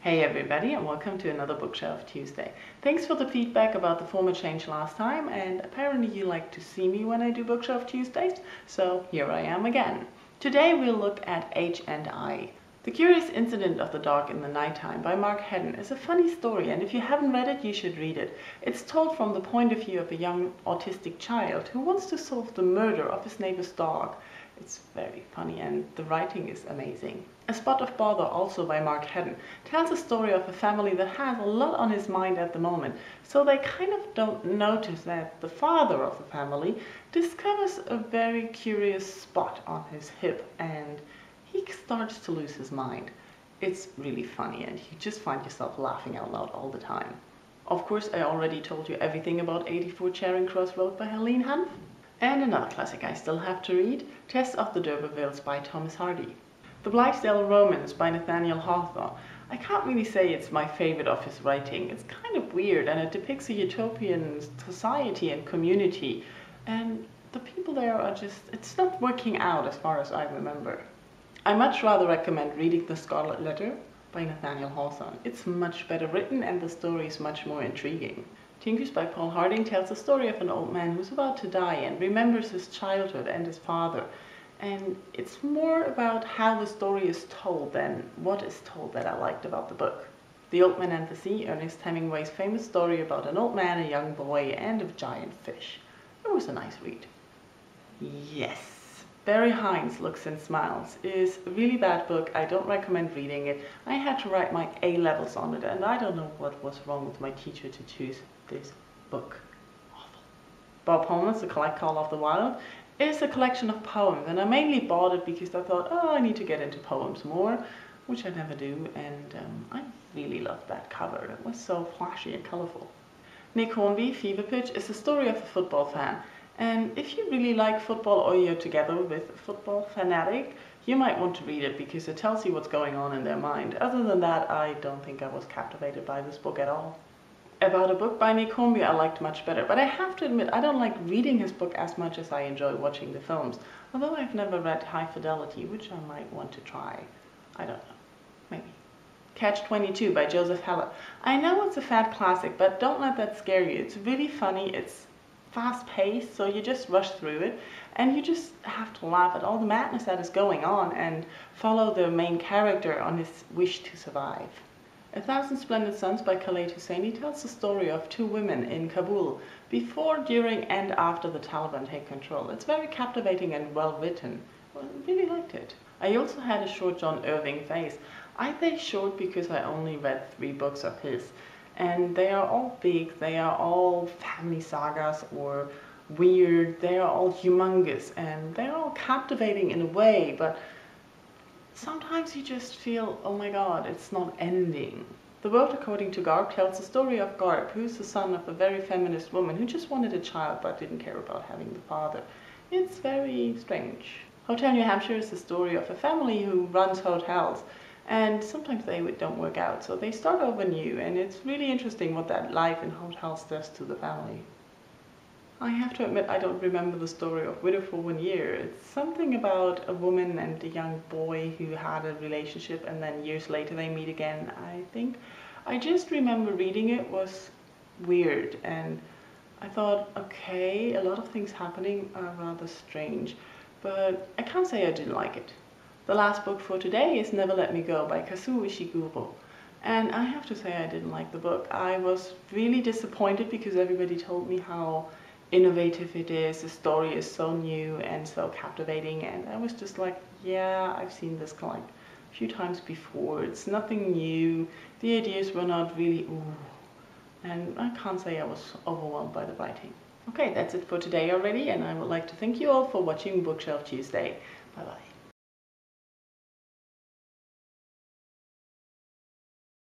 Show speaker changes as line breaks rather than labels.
Hey everybody, and welcome to another Bookshelf Tuesday. Thanks for the feedback about the format change last time, and apparently you like to see me when I do Bookshelf Tuesdays, so here I am again. Today we'll look at H and I. The Curious Incident of the Dog in the Nighttime by Mark Haddon is a funny story, and if you haven't read it, you should read it. It's told from the point of view of a young autistic child who wants to solve the murder of his neighbor's dog. It's very funny, and the writing is amazing. A Spot of Bother, also by Mark Haddon, tells a story of a family that has a lot on his mind at the moment, so they kind of don't notice that the father of the family discovers a very curious spot on his hip, and he starts to lose his mind. It's really funny, and you just find yourself laughing out loud all the time. Of course, I already told you everything about 84 Charing Cross Road by Helene Hanff. And another classic I still have to read, Tess of the D'Urbervilles by Thomas Hardy. The Blithedale Romance by Nathaniel Hawthorne. I can't really say it's my favorite of his writing. It's kind of weird, and it depicts a utopian society and community, and the people there are just, it's not working out as far as I remember. I much rather recommend reading The Scarlet Letter by Nathaniel Hawthorne. It's much better written, and the story is much more intriguing. Tinkers by Paul Harding tells the story of an old man who's about to die and remembers his childhood and his father. And it's more about how the story is told than what is told that I liked about the book. The Old Man and the Sea, Ernest Hemingway's famous story about an old man, a young boy, and a giant fish. It was a nice read. Yes, Barry Hines, Looks and Smiles is a really bad book. I don't recommend reading it. I had to write my A-levels on it, and I don't know what was wrong with my teacher to choose this book. Awful. Bob Holman's The Collect Call of the Wild is a collection of poems, and I mainly bought it because I thought, oh, I need to get into poems more, which I never do, and I really loved that cover. It was so flashy and colorful. Nick Hornby, Fever Pitch, is the story of a football fan, and if you really like football or you're together with a football fanatic, you might want to read it because it tells you what's going on in their mind. Other than that, I don't think I was captivated by this book at all. About a Book by Nick Hornby I liked much better, but I have to admit I don't like reading his book as much as I enjoy watching the films, although I've never read High Fidelity, which I might want to try. I don't know. Maybe. Catch-22 by Joseph Heller. I know it's a fad classic, but don't let that scare you. It's really funny, it's fast-paced, so you just rush through it, and you just have to laugh at all the madness that is going on and follow the main character on his wish to survive. A Thousand Splendid Suns by Khaled Hosseini tells the story of two women in Kabul before, during, and after the Taliban take control. It's very captivating and well written. I really liked it. I also had a short John Irving phase. I say short because I only read 3 books of his, and they are all big, they are all family sagas or weird, they are all humongous, and they're all captivating in a way, but sometimes you just feel, oh my god, it's not ending. The World According to Garp tells the story of Garp, who's the son of a very feminist woman who just wanted a child but didn't care about having the father. It's very strange. Hotel New Hampshire is the story of a family who runs hotels, and sometimes they don't work out, so they start over new, and it's really interesting what that life in hotels does to the family. I have to admit I don't remember the story of Widow for 1 Year. It's something about a woman and a young boy who had a relationship and then years later they meet again, I think. I just remember reading it was weird, and I thought, okay, a lot of things happening are rather strange, but I can't say I didn't like it. The last book for today is Never Let Me Go by Kazuo Ishiguro. And I have to say I didn't like the book. I was really disappointed because everybody told me how innovative it is, the story is so new and so captivating, and I was just like, yeah, I've seen this like a few times before, it's nothing new, the ideas were not really ooh, and I can't say I was overwhelmed by the writing. Okay, that's it for today already, and I would like to thank you all for watching Bookshelf Tuesday. Bye bye.